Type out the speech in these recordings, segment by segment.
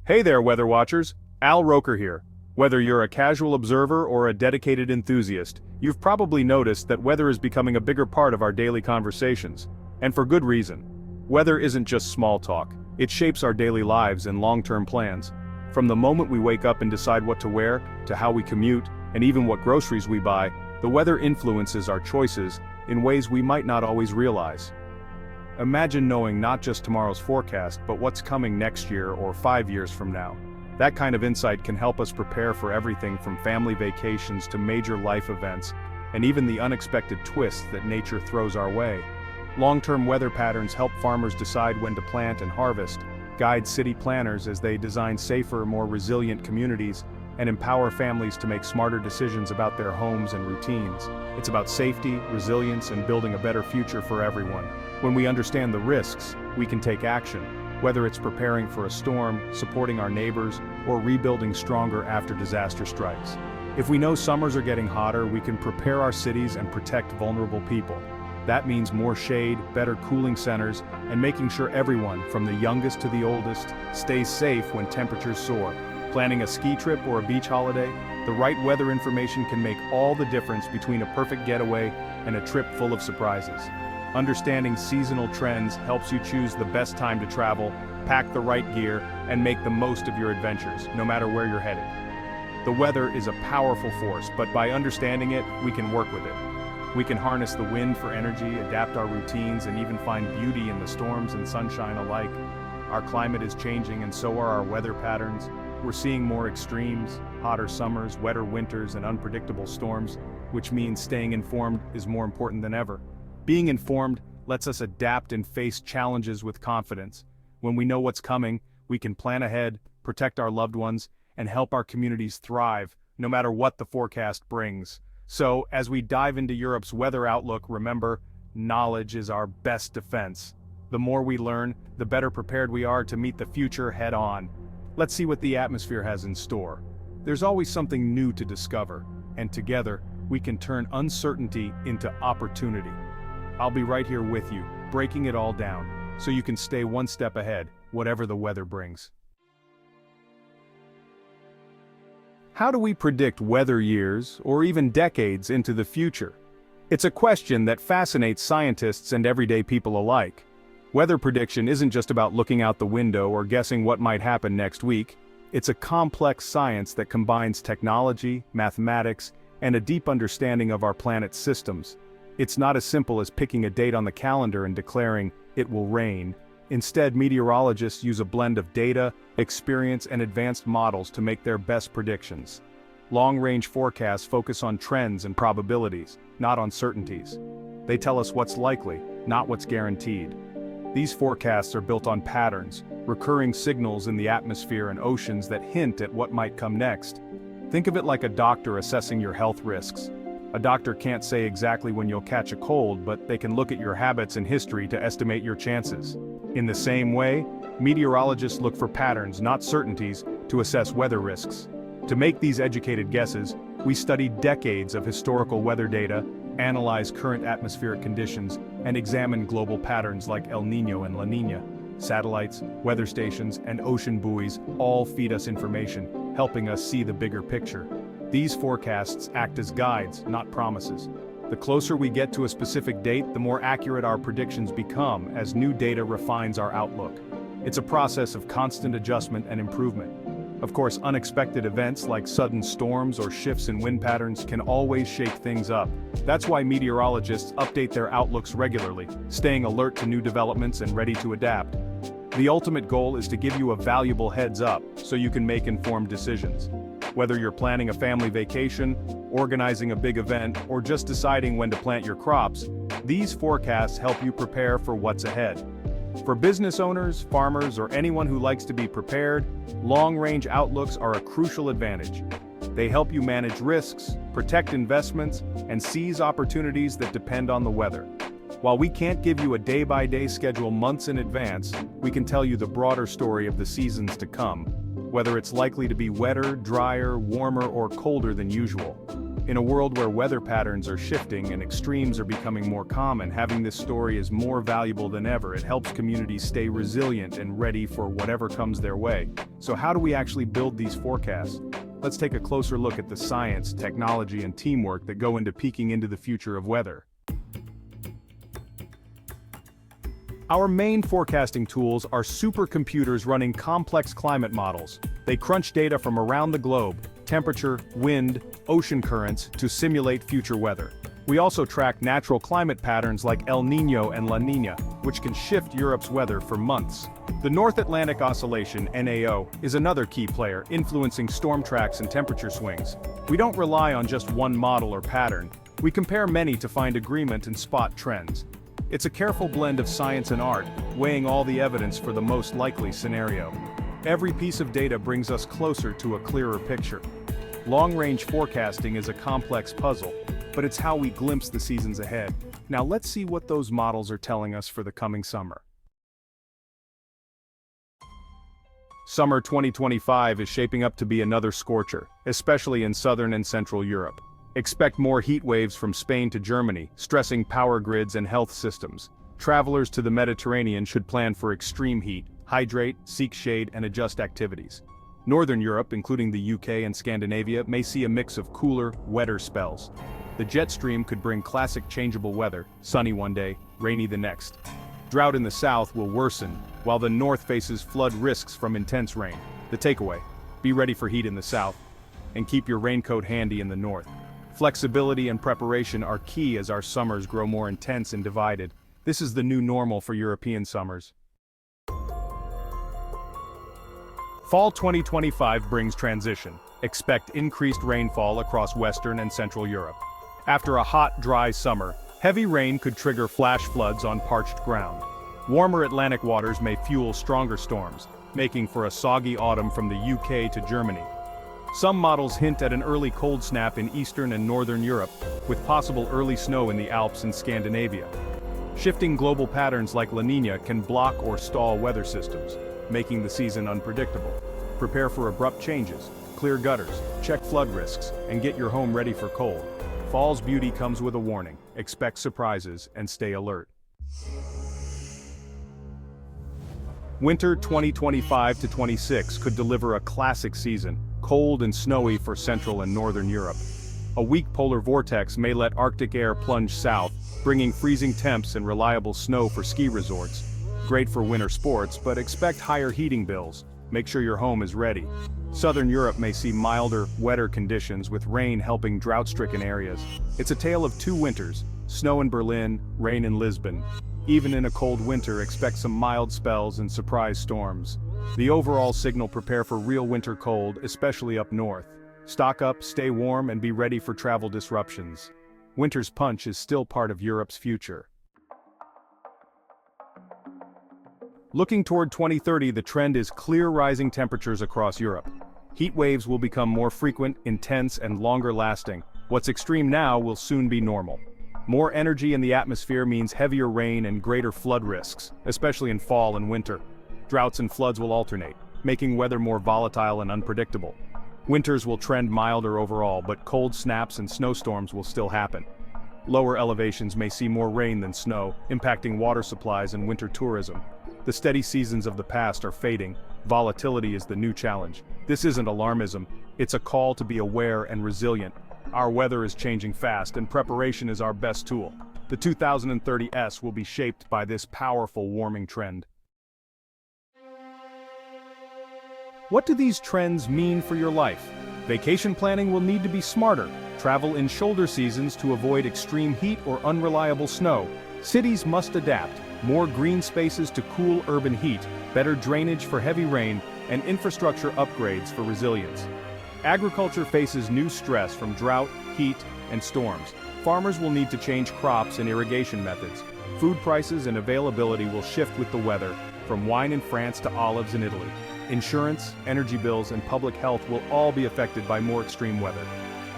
Hey there, Weather Watchers! Al Roker here. Whether you're a casual observer or a dedicated enthusiast, you've probably noticed that weather is becoming a bigger part of our daily conversations. And for good reason. Weather isn't just small talk, it shapes our daily lives and long-term plans. From the moment we wake up and decide what to wear, to how we commute, and even what groceries we buy, the weather influences our choices in ways we might not always realize. Imagine knowing not just tomorrow's forecast, but what's coming next year or 5 years from now. That kind of insight can help us prepare for everything from family vacations to major life events, and even the unexpected twists that nature throws our way. Long-term weather patterns help farmers decide when to plant and harvest, guide city planners as they design safer, more resilient communities, and empower families to make smarter decisions about their homes and routines. It's about safety, resilience, and building a better future for everyone. When we understand the risks, we can take action, whether it's preparing for a storm, supporting our neighbors, or rebuilding stronger after disaster strikes. If we know summers are getting hotter, we can prepare our cities and protect vulnerable people. That means more shade, better cooling centers, and making sure everyone, from the youngest to the oldest, stays safe when temperatures soar. Planning a ski trip or a beach holiday, the right weather information can make all the difference between a perfect getaway and a trip full of surprises. Understanding seasonal trends helps you choose the best time to travel, pack the right gear, and make the most of your adventures, no matter where you're headed. The weather is a powerful force, but by understanding it, we can work with it. We can harness the wind for energy, adapt our routines, and even find beauty in the storms and sunshine alike. Our climate is changing, and so are our weather patterns. We're seeing more extremes, hotter summers, wetter winters, and unpredictable storms, which means staying informed is more important than ever. Being informed lets us adapt and face challenges with confidence. When we know what's coming, we can plan ahead, protect our loved ones, and help our communities thrive, no matter what the forecast brings. So, as we dive into Europe's weather outlook, remember, knowledge is our best defense. The more we learn, the better prepared we are to meet the future head-on. Let's see what the atmosphere has in store. There's always something new to discover, and together, we can turn uncertainty into opportunity. I'll be right here with you, breaking it all down, so you can stay one step ahead, whatever the weather brings. How do we predict weather years, or even decades, into the future? It's a question that fascinates scientists and everyday people alike. Weather prediction isn't just about looking out the window or guessing what might happen next week. It's a complex science that combines technology, mathematics, and a deep understanding of our planet's systems. It's not as simple as picking a date on the calendar and declaring, "It will rain." Instead, meteorologists use a blend of data, experience, and advanced models to make their best predictions. Long-range forecasts focus on trends and probabilities, not on certainties. They tell us what's likely, not what's guaranteed. These forecasts are built on patterns, recurring signals in the atmosphere and oceans that hint at what might come next. Think of it like a doctor assessing your health risks. A doctor can't say exactly when you'll catch a cold, but they can look at your habits and history to estimate your chances. In the same way, meteorologists look for patterns, not certainties, to assess weather risks. To make these educated guesses, we study decades of historical weather data, analyze current atmospheric conditions, and examine global patterns like El Niño and La Niña. Satellites, weather stations, and ocean buoys all feed us information, helping us see the bigger picture. These forecasts act as guides, not promises. The closer we get to a specific date, the more accurate our predictions become as new data refines our outlook. It's a process of constant adjustment and improvement. Of course, unexpected events like sudden storms or shifts in wind patterns can always shake things up. That's why meteorologists update their outlooks regularly, staying alert to new developments and ready to adapt. The ultimate goal is to give you a valuable heads up so you can make informed decisions. Whether you're planning a family vacation, organizing a big event, or just deciding when to plant your crops, these forecasts help you prepare for what's ahead. For business owners, farmers, or anyone who likes to be prepared, long-range outlooks are a crucial advantage. They help you manage risks, protect investments, and seize opportunities that depend on the weather. While we can't give you a day-by-day schedule months in advance, we can tell you the broader story of the seasons to come, whether it's likely to be wetter, drier, warmer, or colder than usual. In a world where weather patterns are shifting and extremes are becoming more common, having this story is more valuable than ever. It helps communities stay resilient and ready for whatever comes their way. So how do we actually build these forecasts? Let's take a closer look at the science, technology, and teamwork that go into peeking into the future of weather. Our main forecasting tools are supercomputers running complex climate models. They crunch data from around the globe, temperature, wind, ocean currents, to simulate future weather. We also track natural climate patterns like El Niño and La Niña, which can shift Europe's weather for months. The North Atlantic Oscillation, NAO, is another key player, influencing storm tracks and temperature swings. We don't rely on just one model or pattern. We compare many to find agreement and spot trends. It's a careful blend of science and art, weighing all the evidence for the most likely scenario. Every piece of data brings us closer to a clearer picture. Long-range forecasting is a complex puzzle, but it's how we glimpse the seasons ahead. Now let's see what those models are telling us for the coming summer. Summer 2025 is shaping up to be another scorcher, especially in southern and central Europe. Expect more heat waves from Spain to Germany, stressing power grids and health systems. Travelers to the Mediterranean should plan for extreme heat, hydrate, seek shade, and adjust activities. Northern Europe, including the UK and Scandinavia, may see a mix of cooler, wetter spells. The jet stream could bring classic changeable weather, sunny one day, rainy the next. Drought in the south will worsen, while the north faces flood risks from intense rain. The takeaway: be ready for heat in the south, and keep your raincoat handy in the north. Flexibility and preparation are key as our summers grow more intense and divided. This is the new normal for European summers. Fall 2025 brings transition. Expect increased rainfall across Western and Central Europe. After a hot, dry summer, heavy rain could trigger flash floods on parched ground. Warmer Atlantic waters may fuel stronger storms, making for a soggy autumn from the UK to Germany. Some models hint at an early cold snap in Eastern and Northern Europe, with possible early snow in the Alps and Scandinavia. Shifting global patterns like La Niña can block or stall weather systems, making the season unpredictable. Prepare for abrupt changes, clear gutters, check flood risks, and get your home ready for cold. Fall's beauty comes with a warning. Expect surprises and stay alert. Winter 2025-26 could deliver a classic season, cold and snowy for Central and Northern Europe. A weak polar vortex may let Arctic air plunge south, bringing freezing temps and reliable snow for ski resorts. Great for winter sports, but expect higher heating bills. Make sure your home is ready. Southern Europe may see milder, wetter conditions with rain helping drought-stricken areas. It's a tale of two winters: snow in Berlin, rain in Lisbon. Even in a cold winter, expect some mild spells and surprise storms. The overall signal: prepare for real winter cold, especially up north. Stock up, stay warm, and be ready for travel disruptions. Winter's punch is still part of Europe's future. Looking toward 2030, the trend is clear: rising temperatures across Europe. Heat waves will become more frequent, intense, and longer lasting. What's extreme now will soon be normal. More energy in the atmosphere means heavier rain and greater flood risks, especially in fall and winter. Droughts and floods will alternate, making weather more volatile and unpredictable. Winters will trend milder overall, but cold snaps and snowstorms will still happen. Lower elevations may see more rain than snow, impacting water supplies and winter tourism. The steady seasons of the past are fading. Volatility is the new challenge. This isn't alarmism, it's a call to be aware and resilient. Our weather is changing fast, and preparation is our best tool. The 2030s will be shaped by this powerful warming trend. What do these trends mean for your life? Vacation planning will need to be smarter. Travel in shoulder seasons to avoid extreme heat or unreliable snow. Cities must adapt. More green spaces to cool urban heat, better drainage for heavy rain, and infrastructure upgrades for resilience. Agriculture faces new stress from drought, heat, and storms. Farmers will need to change crops and irrigation methods. Food prices and availability will shift with the weather, from wine in France to olives in Italy. Insurance, energy bills, and public health will all be affected by more extreme weather.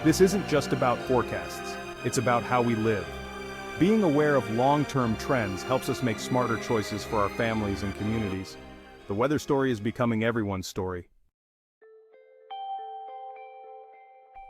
This isn't just about forecasts, it's about how we live. Being aware of long-term trends helps us make smarter choices for our families and communities. The weather story is becoming everyone's story.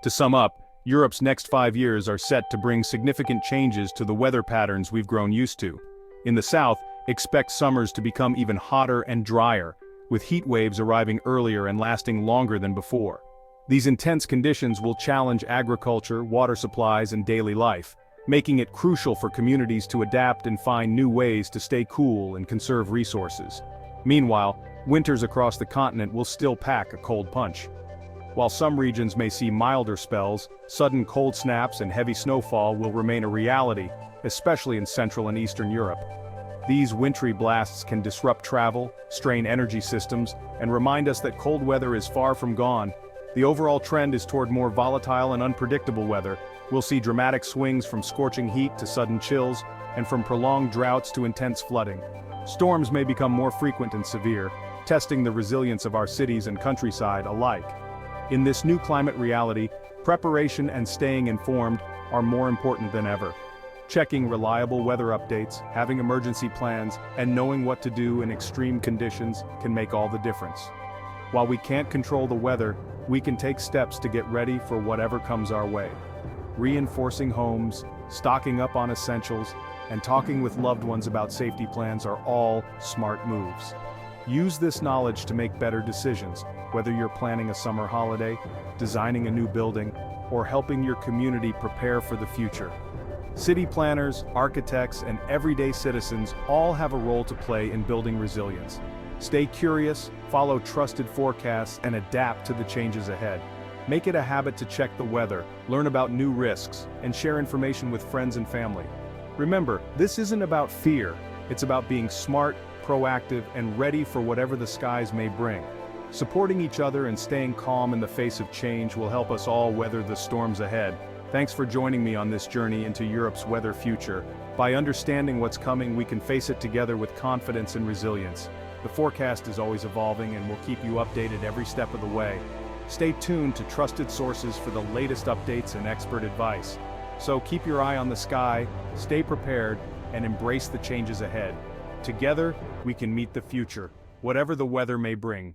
To sum up, Europe's next 5 years are set to bring significant changes to the weather patterns we've grown used to. In the south, expect summers to become even hotter and drier, with heat waves arriving earlier and lasting longer than before. These intense conditions will challenge agriculture, water supplies, and daily life, making it crucial for communities to adapt and find new ways to stay cool and conserve resources. Meanwhile, winters across the continent will still pack a cold punch. While some regions may see milder spells, sudden cold snaps and heavy snowfall will remain a reality, especially in Central and Eastern Europe. These wintry blasts can disrupt travel, strain energy systems, and remind us that cold weather is far from gone. The overall trend is toward more volatile and unpredictable weather. We'll see dramatic swings from scorching heat to sudden chills, and from prolonged droughts to intense flooding. Storms may become more frequent and severe, testing the resilience of our cities and countryside alike. In this new climate reality, preparation and staying informed are more important than ever. Checking reliable weather updates, having emergency plans, and knowing what to do in extreme conditions can make all the difference. While we can't control the weather, we can take steps to get ready for whatever comes our way. Reinforcing homes, stocking up on essentials, and talking with loved ones about safety plans are all smart moves. Use this knowledge to make better decisions, whether you're planning a summer holiday, designing a new building, or helping your community prepare for the future. City planners, architects, and everyday citizens all have a role to play in building resilience. Stay curious, follow trusted forecasts, and adapt to the changes ahead. Make it a habit to check the weather, learn about new risks, and share information with friends and family. Remember, this isn't about fear, it's about being smart, proactive, and ready for whatever the skies may bring. Supporting each other and staying calm in the face of change will help us all weather the storms ahead. Thanks for joining me on this journey into Europe's weather future. By understanding what's coming, we can face it together with confidence and resilience. The forecast is always evolving and we'll keep you updated every step of the way. Stay tuned to trusted sources for the latest updates and expert advice. So keep your eye on the sky, stay prepared, and embrace the changes ahead. Together, we can meet the future, whatever the weather may bring.